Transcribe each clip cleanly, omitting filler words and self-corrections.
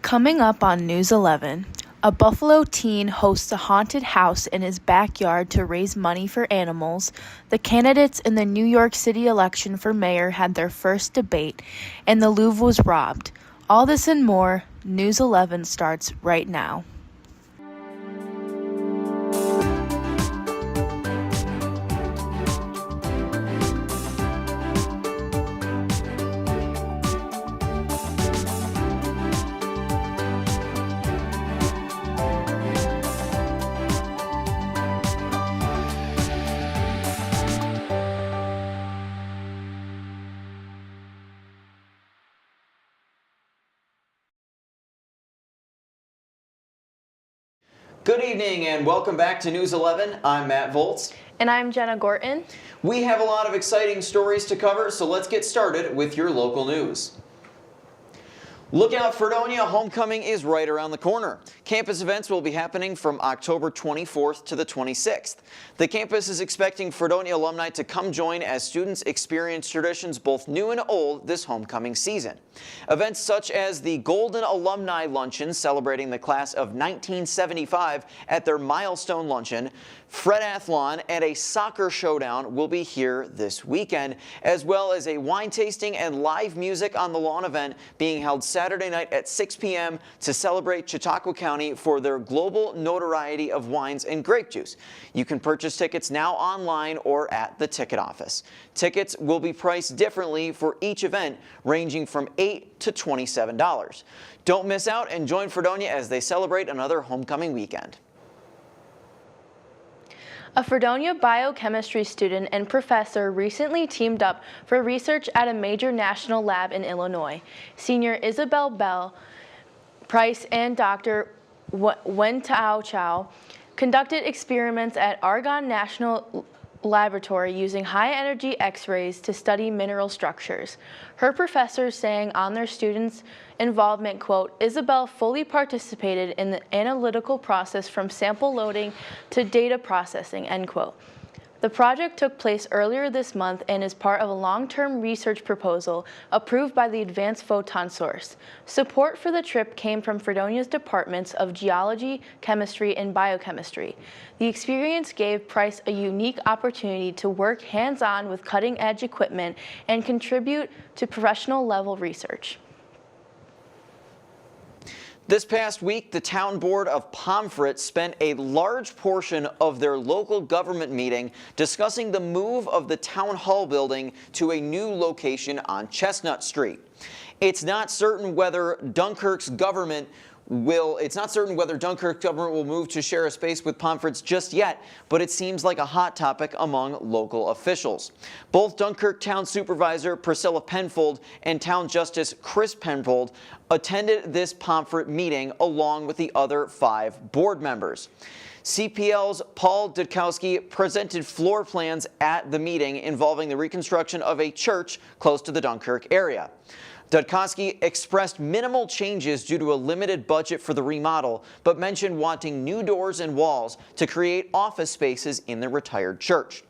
Coming up on News 11, a Buffalo teen hosts a haunted house in his backyard to raise money for animals, the candidates in the New York City election for mayor had their first debate, and the Louvre was robbed. All this and more, News 11 starts right now. Good evening and welcome back to News 11. I'm Matt Volz. And I'm Jenna Gorton. We have a lot of exciting stories to cover, so let's get started with your local news. Look out, Fredonia, homecoming is right around the corner. Campus events will be happening from October 24th to the 26th. The campus is expecting Fredonia alumni to come join as students experience traditions both new and old this homecoming season. Events such as the Golden Alumni Luncheon celebrating the class of 1975 at their Milestone Luncheon, Fredathlon, and a soccer showdown will be here this weekend, as well as a wine tasting and live music on the lawn event being held Saturday night at 6 p.m. to celebrate Chautauqua County for their global notoriety of wines and grape juice. You can purchase tickets now online or at the ticket office. Tickets will be priced differently for each event, ranging from $8 to $27. Don't miss out and join Fredonia as they celebrate another homecoming weekend. A Fredonia biochemistry student and professor recently teamed up for research at a major national lab in Illinois. Senior Isabel Bell Price and Dr. Wen Tao Chow conducted experiments at Argonne National Laboratory using high-energy X-rays to study mineral structures. Her professors saying on their students' involvement, quote, Isabel fully participated in the analytical process from sample loading to data processing, end quote. The project took place earlier this month and is part of a long-term research proposal approved by the Advanced Photon Source. Support for the trip came from Fredonia's departments of geology, chemistry, and biochemistry. The experience gave Price a unique opportunity to work hands-on with cutting-edge equipment and contribute to professional-level research. This past week, the Town Board of Pomfret spent a large portion of their local government meeting discussing the move of the Town Hall building to a new location on Chestnut Street. It's not certain whether Dunkirk's government will move to share a space with Pomfret's just yet, but it seems like a hot topic among local officials. Both Dunkirk Town Supervisor Priscilla Penfold and Town Justice Chris Penfold attended this Pomfret meeting along with the other 5 board members. CPL's Paul Dudkowski presented floor plans at the meeting involving the reconstruction of a church close to the Dunkirk area. Dudkowski expressed minimal changes due to a limited budget for the remodel, but mentioned wanting new doors and walls to create office spaces in the retired church.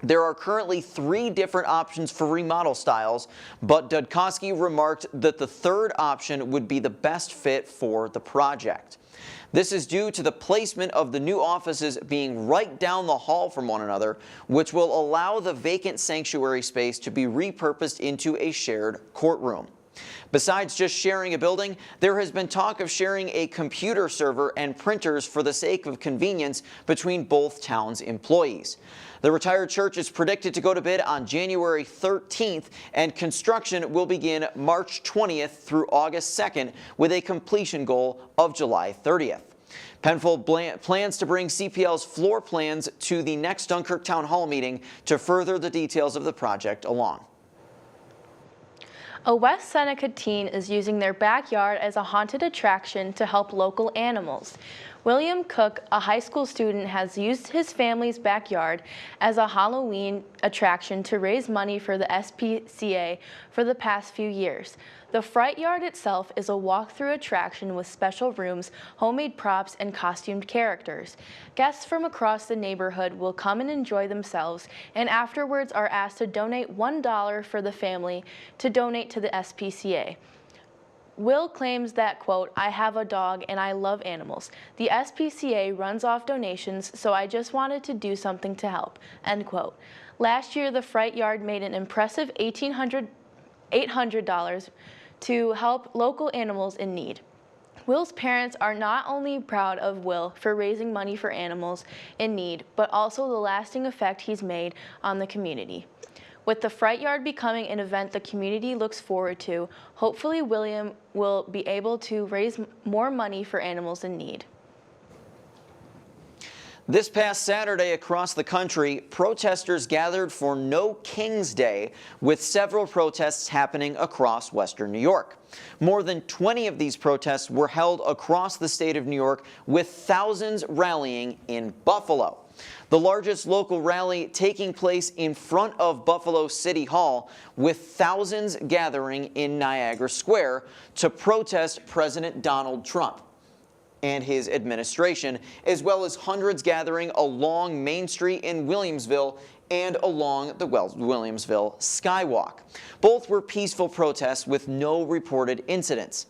There are currently 3 different options for remodel styles, but Dudkowski remarked that the third option would be the best fit for the project. This is due to the placement of the new offices being right down the hall from one another, which will allow the vacant sanctuary space to be repurposed into a shared courtroom. Besides just sharing a building, there has been talk of sharing a computer server and printers for the sake of convenience between both towns' employees. The retired church is predicted to go to bid on January 13th, and construction will begin March 20th through August 2nd with a completion goal of July 30th. Penfold plans to bring CPL's floor plans to the next Dunkirk Town Hall meeting to further the details of the project along. A West Seneca teen is using their backyard as a haunted attraction to help local animals. William Cook, a high school student, has used his family's backyard as a Halloween attraction to raise money for the SPCA for the past few years. The Fright Yard itself is a walk-through attraction with special rooms, homemade props, and costumed characters. Guests from across the neighborhood will come and enjoy themselves, and afterwards are asked to donate $1 for the family to donate to the SPCA. Will claims that, quote, "I have a dog and I love animals. The SPCA runs off donations, so I just wanted to do something to help," end quote. Last year, the Fright Yard made an impressive $800 to help local animals in need. Will's parents are not only proud of Will for raising money for animals in need, but also the lasting effect he's made on the community. With the Fright Yard becoming an event the community looks forward to, hopefully William will be able to raise more money for animals in need. This past Saturday across the country, protesters gathered for No Kings Day, with several protests happening across Western New York. More than 20 of these protests were held across the state of New York, with thousands rallying in Buffalo. The largest local rally taking place in front of Buffalo City Hall, with thousands gathering in Niagara Square to protest President Donald Trump and his administration, as well as hundreds gathering along Main Street in Williamsville and along the Williamsville Skywalk. Both were peaceful protests with no reported incidents.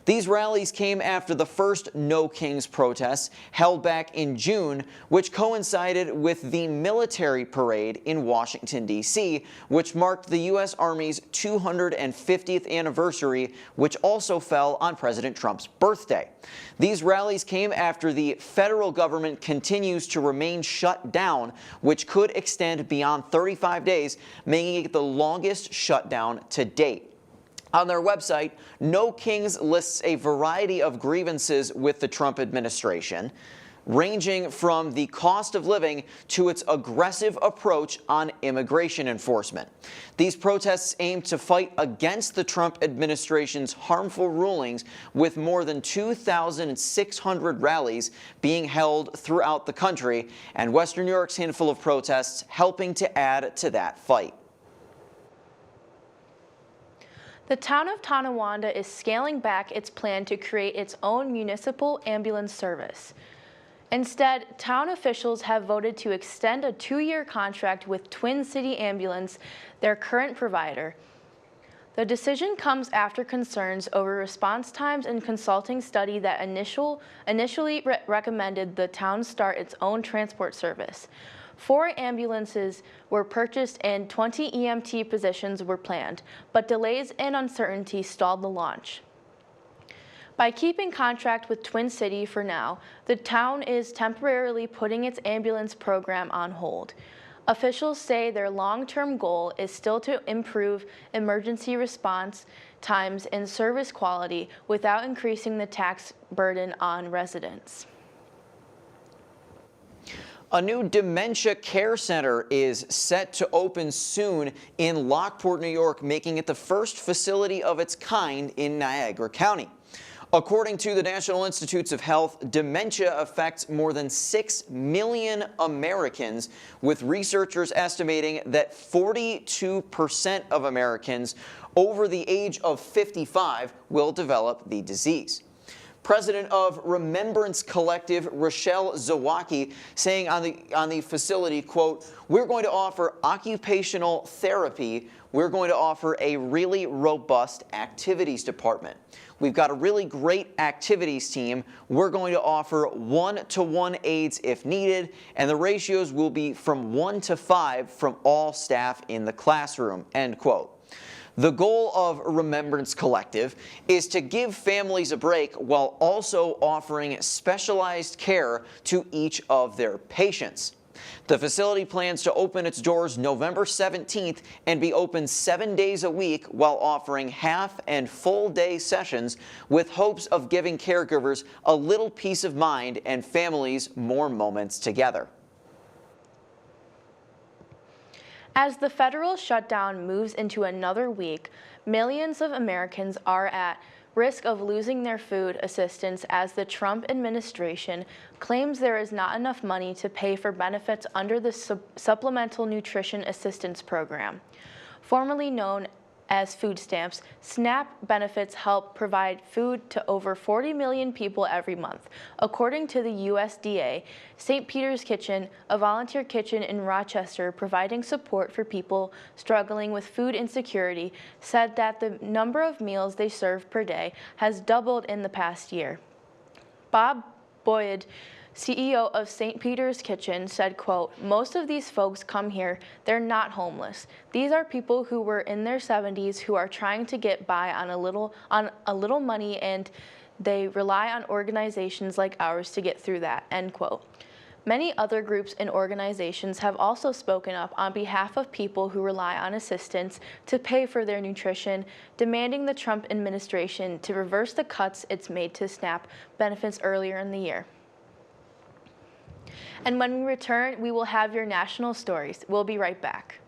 These rallies came after the first No Kings protests held back in June, which coincided with the military parade in Washington, D.C., which marked the U.S. Army's 250th anniversary, which also fell on President Trump's birthday. These rallies came after the federal government continues to remain shut down, which could extend beyond 35 days, making it the longest shutdown to date. On their website, No Kings lists a variety of grievances with the Trump administration, ranging from the cost of living to its aggressive approach on immigration enforcement. These protests aim to fight against the Trump administration's harmful rulings, with more than 2,600 rallies being held throughout the country, and Western New York's handful of protests helping to add to that fight. The town of Tonawanda is scaling back its plan to create its own municipal ambulance service. Instead, town officials have voted to extend a 2-year contract with Twin City Ambulance, their current provider. The decision comes after concerns over response times and consulting study that initially recommended the town start its own transport service. 4 ambulances were purchased and 20 EMT positions were planned, but delays and uncertainty stalled the launch. By keeping contract with Twin City for now, the town is temporarily putting its ambulance program on hold. Officials say their long-term goal is still to improve emergency response times and service quality without increasing the tax burden on residents. A new dementia care center is set to open soon in Lockport, New York, making it the first facility of its kind in Niagara County. According to the National Institutes of Health, dementia affects more than 6 million Americans, with researchers estimating that 42% of Americans over the age of 55 will develop the disease. President of Remembrance Collective, Rochelle Zawacki, saying on the facility, quote, "We're going to offer occupational therapy. We're going to offer a really robust activities department. We've got a really great activities team. We're going to offer 1-to-1 aides if needed, and the ratios will be from 1 to 5 from all staff in the classroom," end quote. The goal of Remembrance Collective is to give families a break while also offering specialized care to each of their patients. The facility plans to open its doors November 17th and be open 7 days a week while offering half and full day sessions, with hopes of giving caregivers a little peace of mind and families more moments together. As the federal shutdown moves into another week, millions of Americans are at risk of losing their food assistance as the Trump administration claims there is not enough money to pay for benefits under the Supplemental Nutrition Assistance Program, formerly known as food stamps, SNAP benefits help provide food to over 40 million people every month. According to the USDA, St. Peter's Kitchen, a volunteer kitchen in Rochester providing support for people struggling with food insecurity, said that the number of meals they serve per day has doubled in the past year. Bob Boyd, CEO of St. Peter's Kitchen, said, quote, "Most of these folks come here, they're not homeless. These are people who were in their 70s who are trying to get by on a little money, and they rely on organizations like ours to get through that," end quote. Many other groups and organizations have also spoken up on behalf of people who rely on assistance to pay for their nutrition, demanding the Trump administration to reverse the cuts it's made to SNAP benefits earlier in the year. And when we return, we will have your national stories. We'll be right back.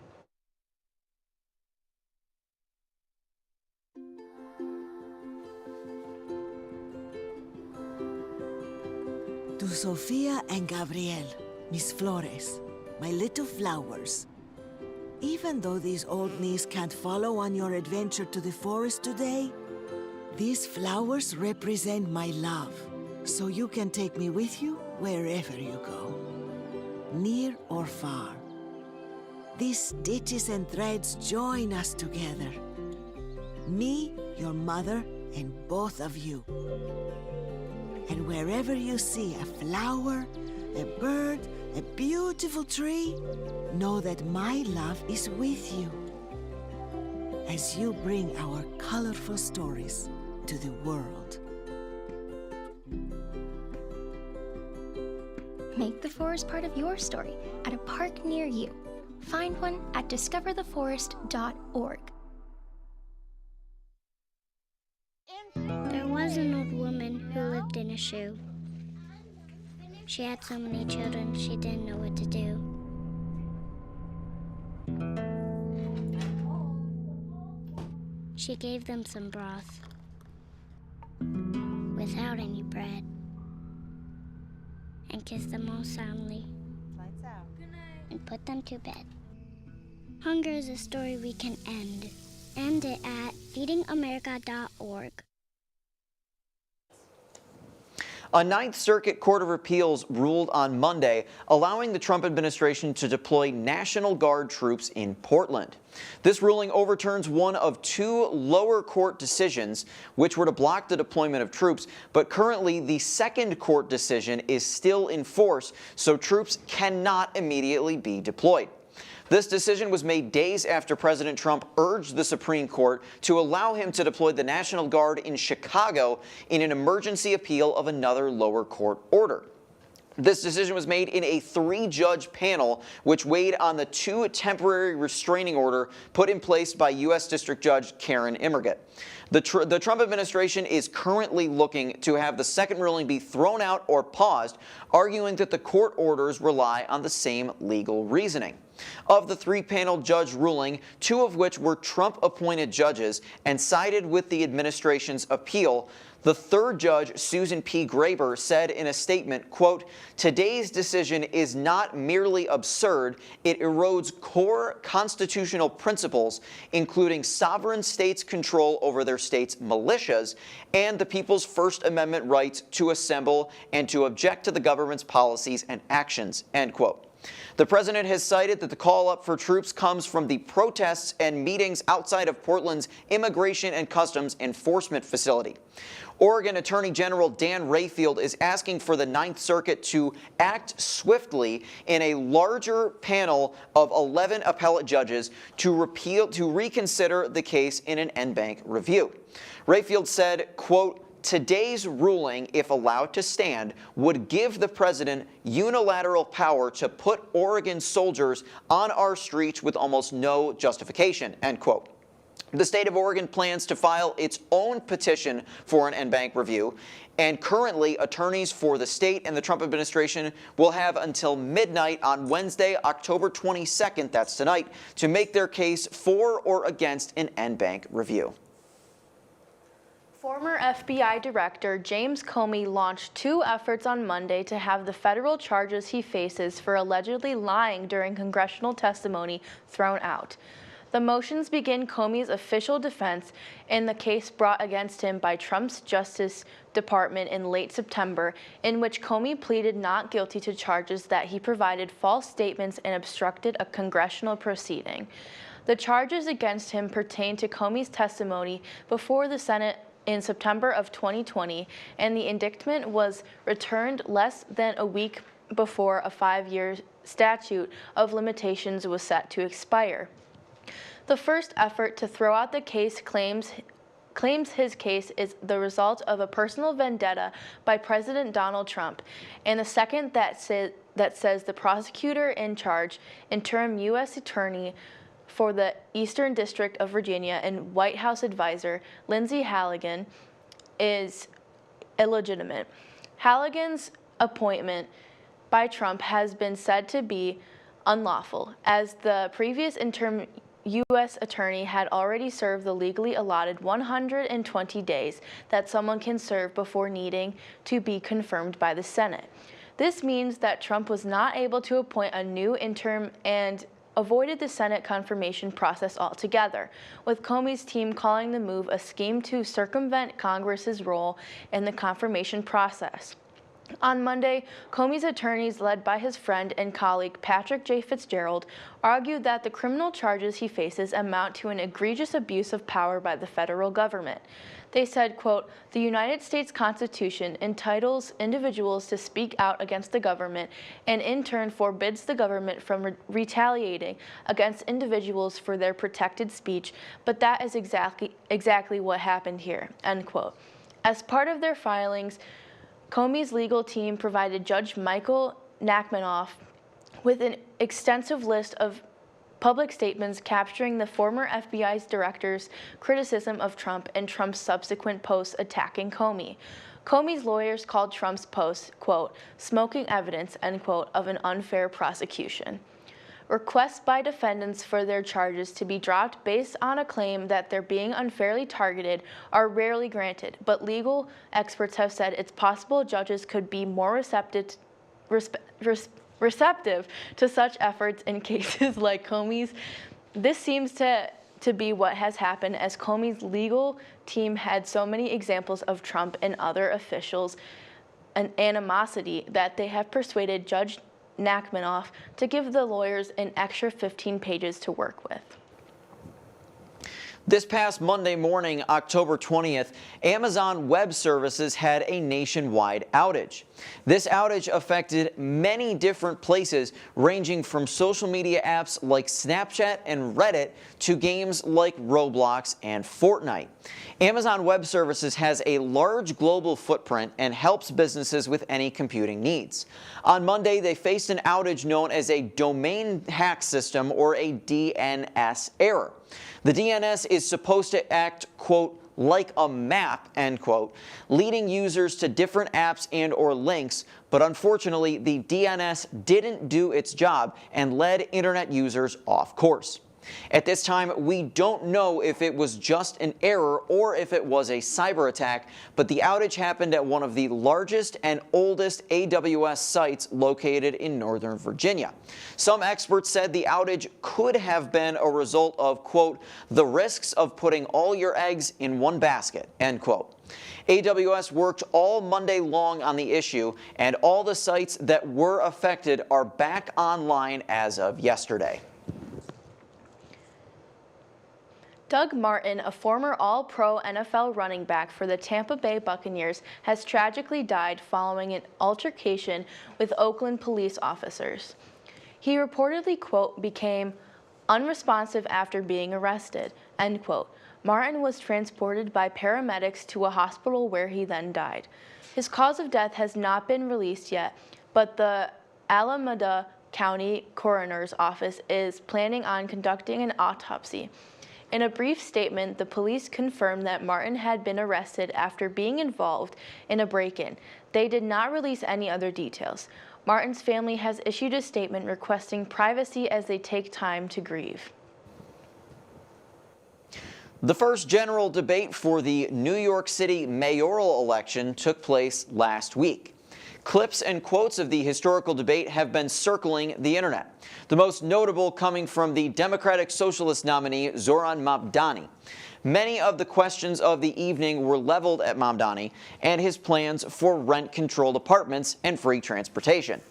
To Sofia and Gabriel, Miss Flores, my little flowers. Even though these old knees can't follow on your adventure to the forest today, these flowers represent my love, so you can take me with you wherever you go, near or far. These stitches and threads join us together. Me, your mother, and both of you. And wherever you see a flower, a bird, a beautiful tree, know that my love is with you as you bring our colorful stories to the world. Make the forest part of your story at a park near you. Find one at discovertheforest.org. There was an old woman who lived in a shoe. She had so many children, she didn't know what to do. She gave them some broth without any bread and kissed them all soundly and put them to bed. Hunger is a story we can end. End it at feedingamerica.org. A Ninth Circuit Court of Appeals ruled on Monday, allowing the Trump administration to deploy National Guard troops in Portland. This ruling overturns one of two lower court decisions which were to block the deployment of troops, but currently the second court decision is still in force, so troops cannot immediately be deployed. This decision was made days after President Trump urged the Supreme Court to allow him to deploy the National Guard in Chicago in an emergency appeal of another lower court order. This decision was made in a 3-judge panel, which weighed on the 2 temporary restraining order put in place by U.S. District Judge Karen Immergut. The Trump administration is currently looking to have the second ruling be thrown out or paused, arguing that the court orders rely on the same legal reasoning. Of the 3-panel judge ruling, 2 of which were Trump-appointed judges and sided with the administration's appeal, the third judge, Susan P. Graber, said in a statement, quote, "Today's decision is not merely absurd, it erodes core constitutional principles, including sovereign states' control over their states' militias and the people's First Amendment rights to assemble and to object to the government's policies and actions," end quote. The president has cited that the call up for troops comes from the protests and meetings outside of Portland's Immigration and Customs Enforcement facility. Oregon Attorney General Dan Rayfield is asking for the Ninth Circuit to act swiftly in a larger panel of 11 appellate judges to reconsider the case in an en banc review. Rayfield said, quote, "Today's ruling, if allowed to stand, would give the president unilateral power to put Oregon soldiers on our streets with almost no justification," end quote. The state of Oregon plans to file its own petition for an en banc review, and currently attorneys for the state and the Trump administration will have until midnight on Wednesday, October 22nd, that's tonight, to make their case for or against an en banc review. Former FBI Director James Comey launched 2 efforts on Monday to have the federal charges he faces for allegedly lying during congressional testimony thrown out. The motions begin Comey's official defense in the case brought against him by Trump's Justice Department in late September, in which Comey pleaded not guilty to charges that he provided false statements and obstructed a congressional proceeding. The charges against him pertain to Comey's testimony before the Senate in September of 2020, and the indictment was returned less than a week before a 5-year statute of limitations was set to expire. The first effort to throw out the case claims his case is the result of a personal vendetta by President Donald Trump, and the second that says the prosecutor in charge, interim U.S. Attorney for the Eastern District of Virginia and White House advisor Lindsay Halligan, is illegitimate. Halligan's appointment by Trump has been said to be unlawful, as the previous interim U.S. attorney had already served the legally allotted 120 days that someone can serve before needing to be confirmed by the Senate. This means that Trump was not able to appoint a new interim and avoided the Senate confirmation process altogether, with Comey's team calling the move a scheme to circumvent Congress's role in the confirmation process. On Monday, Comey's attorneys, led by his friend and colleague Patrick J. Fitzgerald, argued that the criminal charges he faces amount to an egregious abuse of power by the federal government. They said, quote, "The United States Constitution entitles individuals to speak out against the government and in turn forbids the government from retaliating against individuals for their protected speech, but that is exactly what happened here," end quote. As part of their filings, Comey's legal team provided Judge Michael Nachmanoff with an extensive list of public statements capturing the former FBI director's criticism of Trump and Trump's subsequent posts attacking Comey. Comey's lawyers called Trump's posts, quote, "smoking evidence," end quote, of an unfair prosecution. Requests by defendants for their charges to be dropped based on a claim that they're being unfairly targeted are rarely granted, but legal experts have said it's possible judges could be more receptive to such efforts in cases like Comey's. This seems to be what has happened, as Comey's legal team had so many examples of Trump and other officials' animosity that they have persuaded Judge Nachmanoff to give the lawyers an extra 15 pages to work with. This past Monday morning, October 20th, Amazon Web Services had a nationwide outage. This outage affected many different places, ranging from social media apps like Snapchat and Reddit to games like Roblox and Fortnite. Amazon Web Services has a large global footprint and helps businesses with any computing needs. On Monday, they faced an outage known as a domain hack system, or a DNS error. The DNS is supposed to act, quote, like a map, end quote, leading users to different apps and or links, but unfortunately the DNS didn't do its job and led internet users off course. At this time, we don't know if it was just an error or if it was a cyber attack, but the outage happened at one of the largest and oldest AWS sites located in Northern Virginia. Some experts said the outage could have been a result of, quote, the risks of putting all your eggs in one basket, end quote. AWS worked all Monday long on the issue, and all the sites that were affected are back online as of yesterday. Doug Martin, a former All-Pro NFL running back for the Tampa Bay Buccaneers, has tragically died following an altercation with Oakland police officers. He reportedly, quote, became unresponsive after being arrested, end quote. Martin was transported by paramedics to a hospital where he then died. His cause of death has not been released yet, but the Alameda County Coroner's Office is planning on conducting an autopsy. In a brief statement, the police confirmed that Martin had been arrested after being involved in a break-in. They did not release any other details. Martin's family has issued a statement requesting privacy as they take time to grieve. The first general debate for the New York City mayoral election took place last week. Clips and quotes of the historical debate have been circling the internet, the most notable coming from the Democratic Socialist nominee Zoran Mamdani. Many of the questions of the evening were leveled at Mamdani and his plans for rent-controlled apartments and free transportation.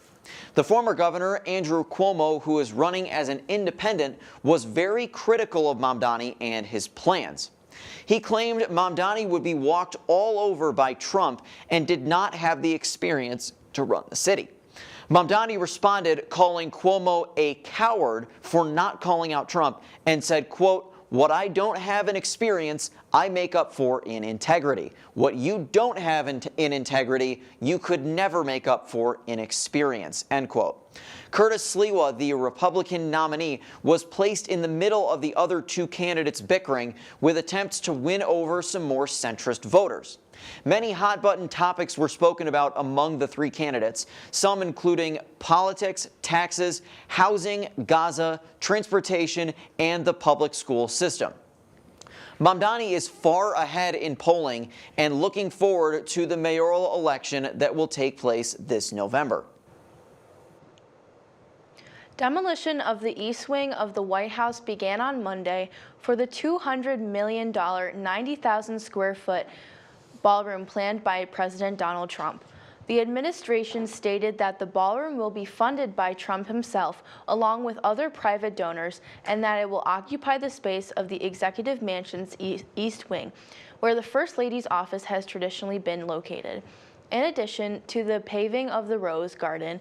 The former governor, Andrew Cuomo, who is running as an independent, was very critical of Mamdani and his plans. He claimed Mamdani would be walked all over by Trump and did not have the experience to run the city. Mamdani responded, calling Cuomo a coward for not calling out Trump, and said, quote, "What I don't have in experience, I make up for in integrity. What you don't have in integrity, you could never make up for in experience," end quote. Curtis Sliwa, the Republican nominee, was placed in the middle of the other two candidates bickering with attempts to win over some more centrist voters. Many hot-button topics were spoken about among the three candidates, some including politics, taxes, housing, Gaza, transportation, and the public school system. Mamdani is far ahead in polling and looking forward to the mayoral election that will take place this November. Demolition of the east wing of the White House began on Monday for the $200 million, 90,000 square foot ballroom planned by President Donald Trump. The administration stated that the ballroom will be funded by Trump himself, along with other private donors, and that it will occupy the space of the Executive Mansion's East Wing, where the First Lady's office has traditionally been located. In addition to the paving of the Rose Garden,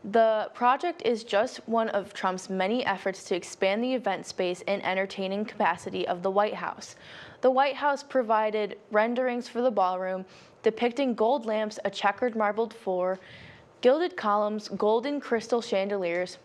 the project is just one of Trump's many efforts to expand the event space and entertaining capacity of the White House. The White House provided renderings for the ballroom depicting gold lamps, a checkered marbled floor, gilded columns, golden crystal chandeliers,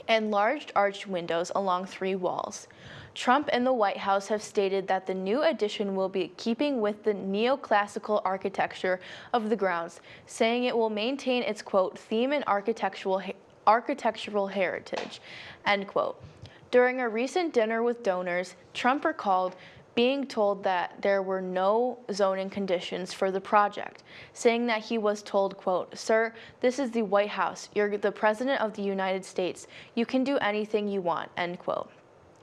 and large arched windows along 3 walls. Trump and the White House have stated that the new addition will be keeping with the neoclassical architecture of the grounds, saying it will maintain its, quote, theme and architectural heritage, end quote. During a recent dinner with donors, Trump recalled being told that there were no zoning conditions for the project, saying that he was told, quote, "Sir, this is the White House. You're the President of the United States. You can do anything you want," end quote.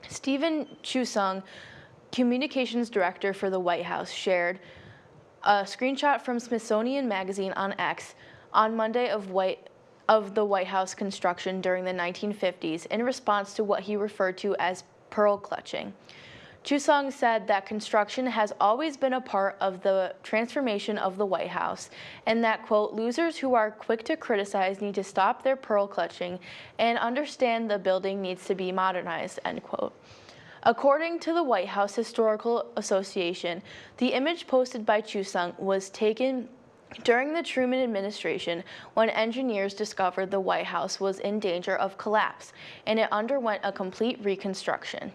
Stephen Chusung, communications director for the White House, shared a screenshot from Smithsonian Magazine on X on Monday of the White House construction during the 1950s in response to what he referred to as pearl clutching. Chusung said that construction has always been a part of the transformation of the White House, and that, quote, "losers who are quick to criticize need to stop their pearl clutching and understand the building needs to be modernized," end quote. According to the White House Historical Association, the image posted by Chusung was taken during the Truman administration when engineers discovered the White House was in danger of collapse, and it underwent a complete reconstruction.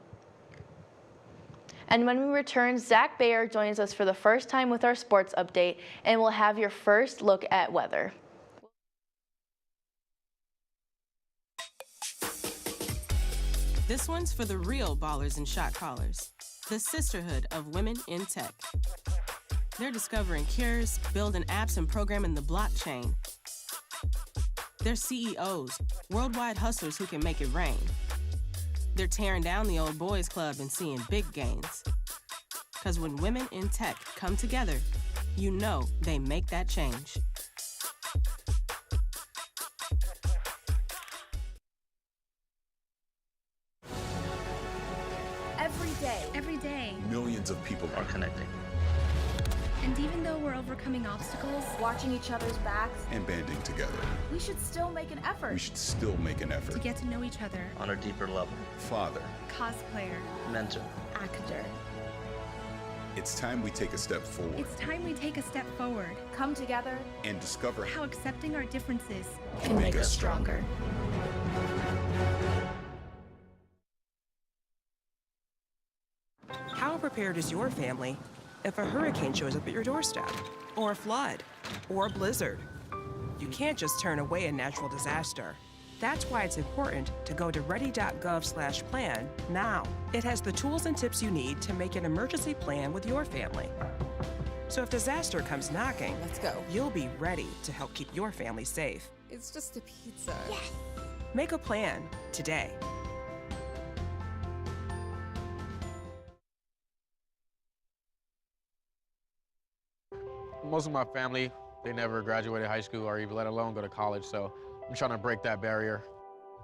And when we return, Zach Bayer joins us for the first time with our sports update, and we'll have your first look at weather. This one's for the real ballers and shot callers, the sisterhood of women in tech. They're discovering cures, building apps, and programming the blockchain. They're CEOs, worldwide hustlers who can make it rain. They're tearing down the old boys club and seeing big gains. Because when women in tech come together, you know they make that change. Every day, millions of people are connecting. And even though we're overcoming obstacles, watching each other's backs, and banding together, we should still make an effort. To get to know each other on a deeper level. Father, cosplayer, mentor, actor. It's time we take a step forward. Come together and discover how accepting our differences can make us stronger. How prepared is your family if a hurricane shows up at your doorstep, or a flood, or a blizzard? You can't just turn away a natural disaster. That's why it's important to go to ready.gov/plan now. It has the tools and tips you need to make an emergency plan with your family. So if disaster comes knocking, let's go. You'll be ready to help keep your family safe. It's just a pizza. Yes. Make a plan today. Most of my family, they never graduated high school or even let alone go to college, so I'm trying to break that barrier.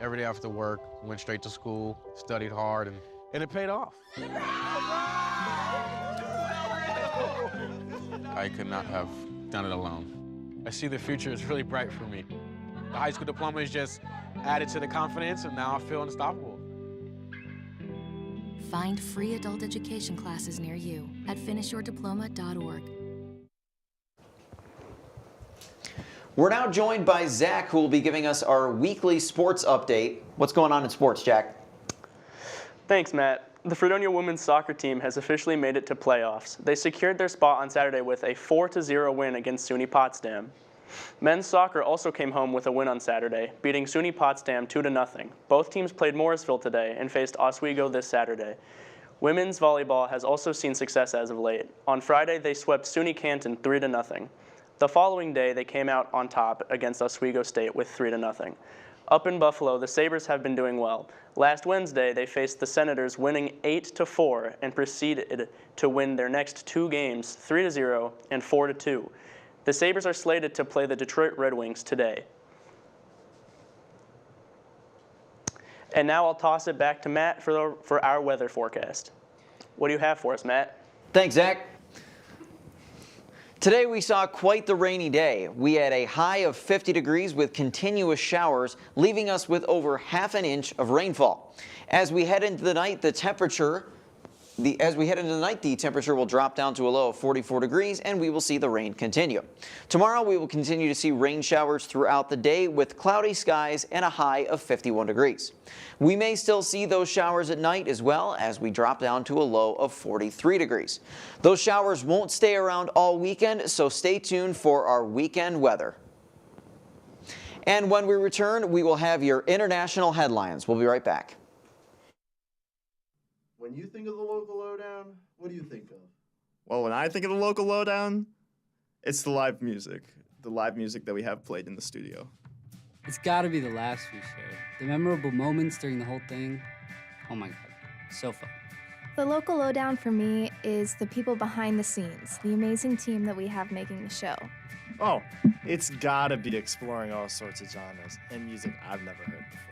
Every day after work, went straight to school, studied hard, and it paid off. I could not have done it alone. I see the future is really bright for me. The high school diploma is just added to the confidence, and now I feel unstoppable. Find free adult education classes near you at finishyourdiploma.org. We're now joined by Zach, who will be giving us our weekly sports update. What's going on in sports, Jack? Thanks, Matt. The Fredonia women's soccer team has officially made it to playoffs. They secured their spot on Saturday with a 4-0 win against SUNY Potsdam. Men's soccer also came home with a win on Saturday, beating SUNY Potsdam 2-0. Both teams played Morrisville today and faced Oswego this Saturday. Women's volleyball has also seen success as of late. On Friday, they swept SUNY Canton 3-0. The following day, they came out on top against Oswego State with 3-0. Up in Buffalo, the Sabres have been doing well. Last Wednesday, they faced the Senators, winning 8-4, and proceeded to win their next two games, 3-0 and 4-2. The Sabres are slated to play the Detroit Red Wings today. And now I'll toss it back to Matt for our weather forecast. What do you have for us, Matt? Thanks, Zach. Today we saw quite the rainy day. We had a high of 50 degrees with continuous showers, leaving us with over half an inch of rainfall. As we head into the night, the temperature will drop down to a low of 44 degrees, and we will see the rain continue. Tomorrow we will continue to see rain showers throughout the day with cloudy skies and a high of 51 degrees. We may still see those showers at night as well as we drop down to a low of 43 degrees. Those showers won't stay around all weekend, so stay tuned for our weekend weather. And when we return, we will have your international headlines. We'll be right back. When you think of the local lowdown, what do you think of? Well, when I think of the local lowdown, it's the live music that we have played in the studio. It's gotta be the laughs we shared. The memorable moments during the whole thing. Oh my God, so fun. The local lowdown for me is the people behind the scenes, the amazing team that we have making the show. Oh, it's gotta be exploring all sorts of genres and music I've never heard before.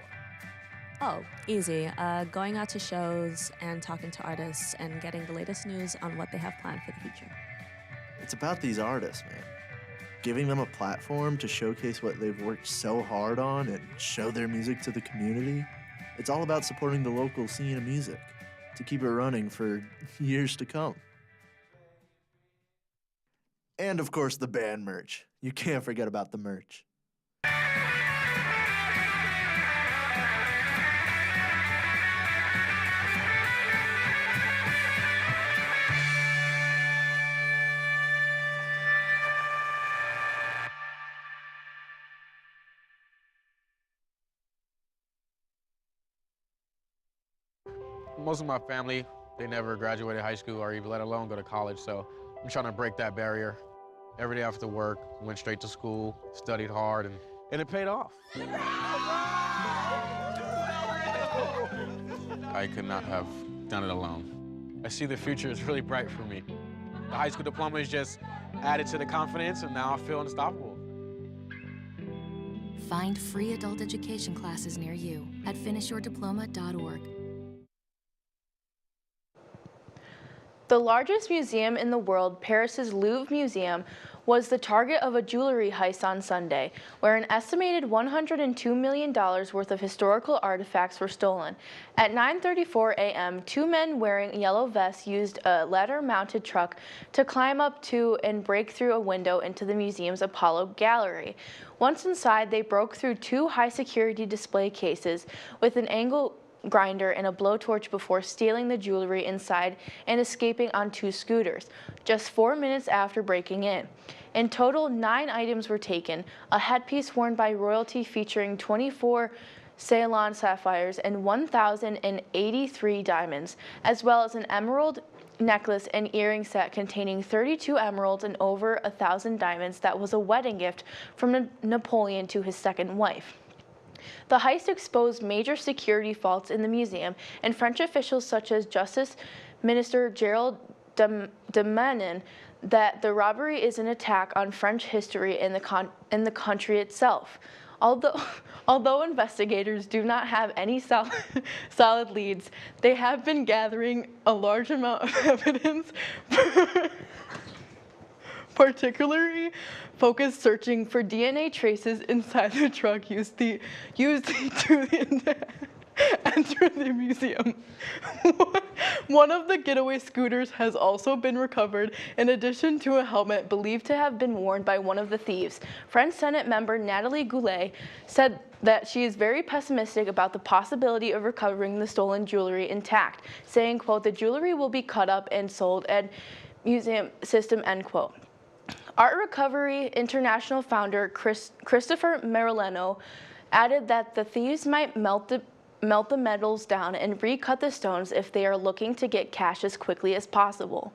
Oh, easy. Going out to shows and talking to artists and getting the latest news on what they have planned for the future. It's about these artists, man. Giving them a platform to showcase what they've worked so hard on and show their music to the community. It's all about supporting the local scene of music to keep it running for years to come. And of course, the band merch. You can't forget about the merch. Most of my family, they never graduated high school or even let alone go to college, so I'm trying to break that barrier. Every day after work, went straight to school, studied hard, and it paid off. I could not have done it alone. I see the future is really bright for me. The high school diploma is just added to the confidence, and now I feel unstoppable. Find free adult education classes near you at finishyourdiploma.org. The largest museum in the world, Paris's Louvre Museum, was the target of a jewelry heist on Sunday, where an estimated $102 million worth of historical artifacts were stolen. At 9:34 a.m., two men wearing yellow vests used a ladder-mounted truck to climb up to and break through a window into the museum's Apollo Gallery. Once inside, they broke through two high-security display cases with an angle grinder and a blowtorch before stealing the jewelry inside and escaping on two scooters, just 4 minutes after breaking in. In total, 9 items were taken: a headpiece worn by royalty featuring 24 Ceylon sapphires and 1,083 diamonds, as well as an emerald necklace and earring set containing 32 emeralds and over 1,000 diamonds that was a wedding gift from Napoleon to his second wife. The heist exposed major security faults in the museum, and French officials such as Justice Minister Gerald Darmanin that the robbery is an attack on French history and the country itself. Although investigators do not have any solid leads, they have been gathering a large amount of evidence, particularly focused searching for DNA traces inside the truck used to enter the museum. One of the getaway scooters has also been recovered, in addition to a helmet believed to have been worn by one of the thieves. French Senate member Nathalie Goulet said that she is very pessimistic about the possibility of recovering the stolen jewelry intact, saying, quote, "The jewelry will be cut up and sold at museum system," end quote. Art Recovery International founder Christopher Marileno added that the thieves might melt the metals down and recut the stones if they are looking to get cash as quickly as possible.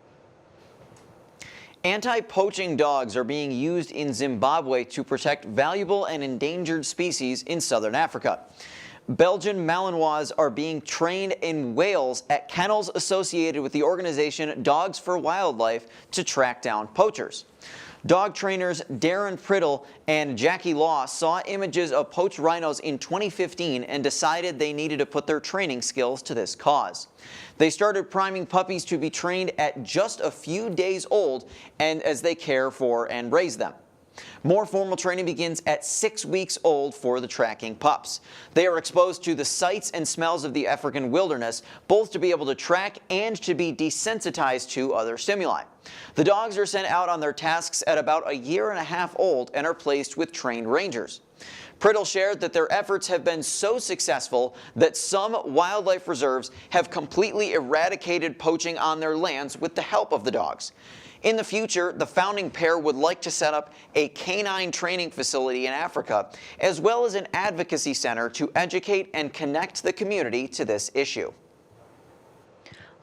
Anti-poaching dogs are being used in Zimbabwe to protect valuable and endangered species in southern Africa. Belgian Malinois are being trained in Wales at kennels associated with the organization Dogs for Wildlife to track down poachers. Dog trainers Darren Priddle and Jackie Law saw images of poached rhinos in 2015 and decided they needed to put their training skills to this cause. They started priming puppies to be trained at just a few days old and as they care for and raise them. More formal training begins at 6 weeks old for the tracking pups. They are exposed to the sights and smells of the African wilderness, both to be able to track and to be desensitized to other stimuli. The dogs are sent out on their tasks at about 1.5 years old and are placed with trained rangers. Priddle shared that their efforts have been so successful that some wildlife reserves have completely eradicated poaching on their lands with the help of the dogs. In the future, the founding pair would like to set up a canine training facility in Africa, as well as an advocacy center to educate and connect the community to this issue.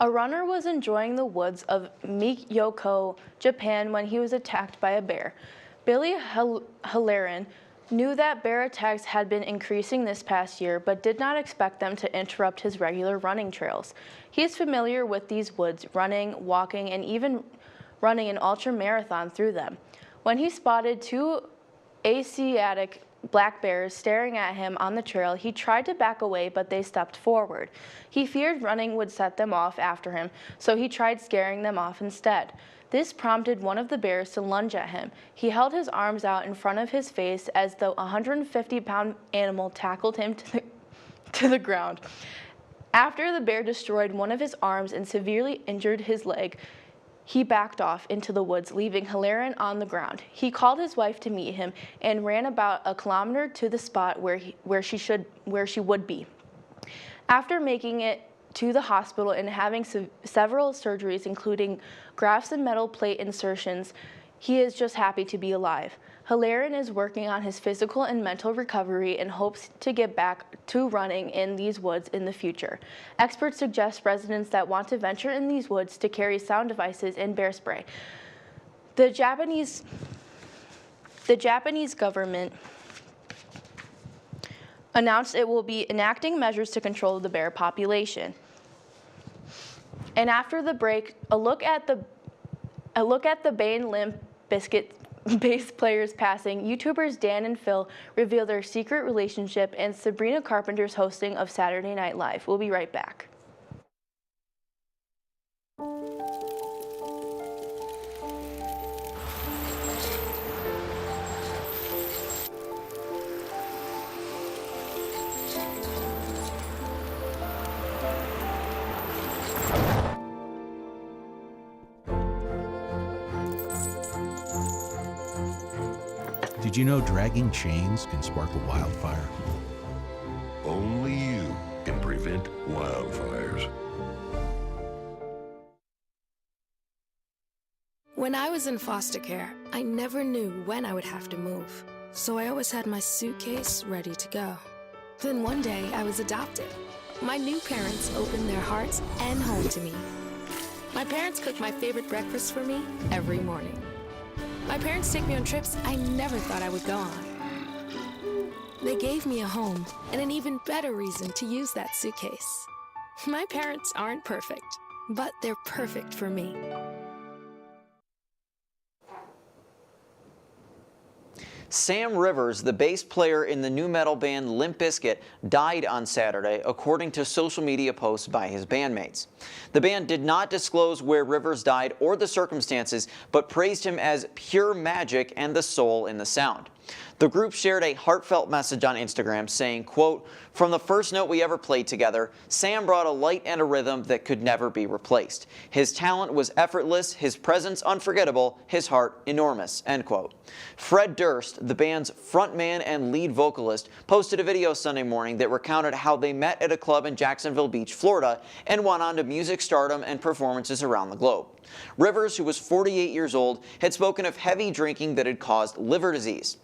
A runner was enjoying the woods of Miyako, Japan, when he was attacked by a bear. Billy Halarin knew that bear attacks had been increasing this past year, but did not expect them to interrupt his regular running trails. He is familiar with these woods, running, walking, and even running an ultra-marathon through them. When he spotted 2 Asiatic black bears staring at him on the trail, he tried to back away, but they stepped forward. He feared running would set them off after him, so he tried scaring them off instead. This prompted one of the bears to lunge at him. He held his arms out in front of his face as the 150-pound animal tackled him to the ground. After the bear destroyed one of his arms and severely injured his leg, he backed off into the woods, leaving Halarin on the ground. He called his wife to meet him and ran about 1 kilometer to the spot where she would be. After making it to the hospital and having several surgeries, including grafts and metal plate insertions, he is just happy to be alive. Halarin is working on his physical and mental recovery and hopes to get back to running in these woods in the future. Experts suggest residents that want to venture in these woods to carry sound devices and bear spray. The Japanese government announced it will be enacting measures to control the bear population. And after the break, a look at the Bane Limp Bizkit bass players passing, YouTubers Dan and Phil reveal their secret relationship, and Sabrina Carpenter's hosting of Saturday Night Live. We'll be right back. Did you know dragging chains can spark a wildfire? Only you can prevent wildfires. When I was in foster care, I never knew when I would have to move, so I always had my suitcase ready to go. Then one day, I was adopted. My new parents opened their hearts and home to me. My parents cook my favorite breakfast for me every morning. My parents take me on trips I never thought I would go on. They gave me a home and an even better reason to use that suitcase. My parents aren't perfect, but they're perfect for me. Sam Rivers, the bass player in the new metal band Limp Bizkit, died on Saturday, according to social media posts by his bandmates. The band did not disclose where Rivers died or the circumstances, but praised him as pure magic and the soul in the sound. The group shared a heartfelt message on Instagram saying, quote, "From the first note we ever played together, Sam brought a light and a rhythm that could never be replaced. His talent was effortless, his presence unforgettable, his heart enormous," end quote. Fred Durst, the band's frontman and lead vocalist, posted a video Sunday morning that recounted how they met at a club in Jacksonville Beach, Florida, and went on to music stardom and performances around the globe. Rivers, who was 48 years old, had spoken of heavy drinking that had caused liver disease.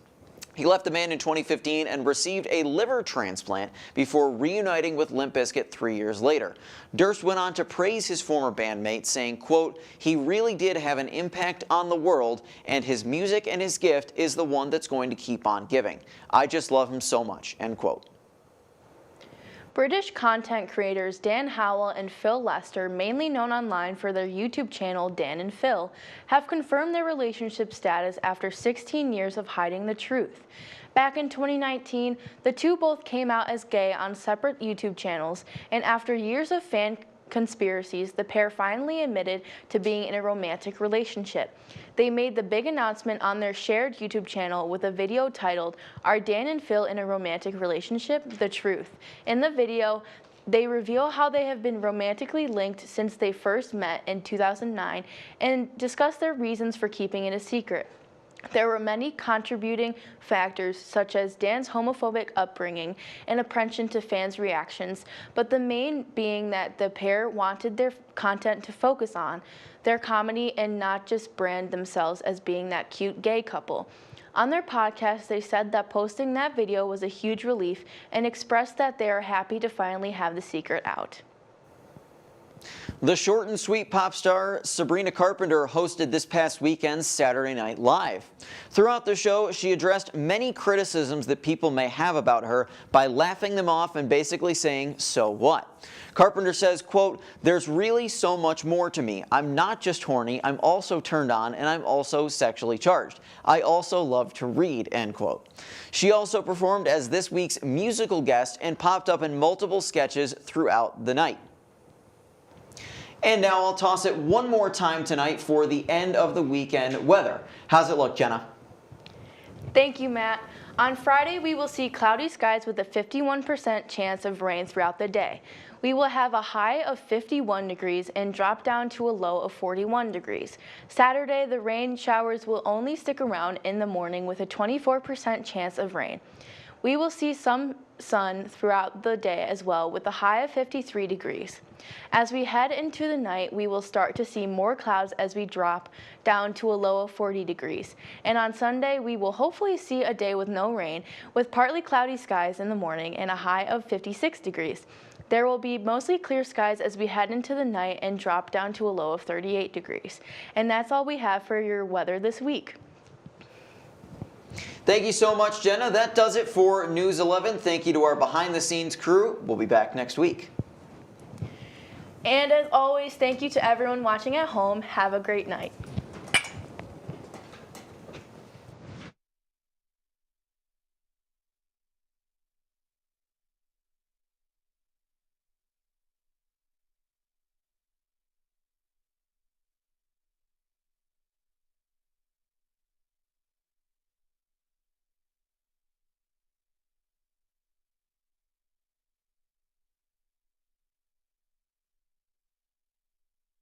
He left the band in 2015 and received a liver transplant before reuniting with Limp Bizkit 3 years later. Durst went on to praise his former bandmate, saying, quote, "He really did have an impact on the world, and his music and his gift is the one that's going to keep on giving. I just love him so much," end quote. British content creators Dan Howell and Phil Lester, mainly known online for their YouTube channel Dan and Phil, have confirmed their relationship status after 16 years of hiding the truth. Back in 2019, the two both came out as gay on separate YouTube channels, and after years of fan conspiracies, the pair finally admitted to being in a romantic relationship. They made the big announcement on their shared YouTube channel with a video titled, "Are Dan and Phil in a Romantic Relationship? The Truth." In the video, they reveal how they have been romantically linked since they first met in 2009 and discuss their reasons for keeping it a secret. There were many contributing factors, such as Dan's homophobic upbringing and apprehension to fans' reactions, but the main being that the pair wanted their content to focus on their comedy and not just brand themselves as being that cute gay couple. On their podcast, they said that posting that video was a huge relief and expressed that they are happy to finally have the secret out. The short and sweet pop star Sabrina Carpenter hosted this past weekend's Saturday Night Live. Throughout the show, she addressed many criticisms that people may have about her by laughing them off and basically saying, "So what?" Carpenter says, quote, "There's really so much more to me. I'm not just horny, I'm also turned on, and I'm also sexually charged. I also love to read," end quote. She also performed as this week's musical guest and popped up in multiple sketches throughout the night. And now I'll toss it one more time tonight for the end of the weekend weather. How's it look, Jenna? Thank you, Matt. On Friday, we will see cloudy skies with a 51% chance of rain throughout the day. We will have a high of 51 degrees and drop down to a low of 41 degrees. Saturday, the rain showers will only stick around in the morning with a 24% chance of rain. We will see some sun throughout the day as well with a high of 53 degrees. As we head into the night, we will start to see more clouds as we drop down to a low of 40 degrees. And on Sunday, we will hopefully see a day with no rain, with partly cloudy skies in the morning and a high of 56 degrees. There will be mostly clear skies as we head into the night and drop down to a low of 38 degrees. And that's all we have for your weather this week. Thank you so much, Jenna. That does it for News 11. Thank you to our behind-the-scenes crew. We'll be back next week. And as always, thank you to everyone watching at home. Have a great night.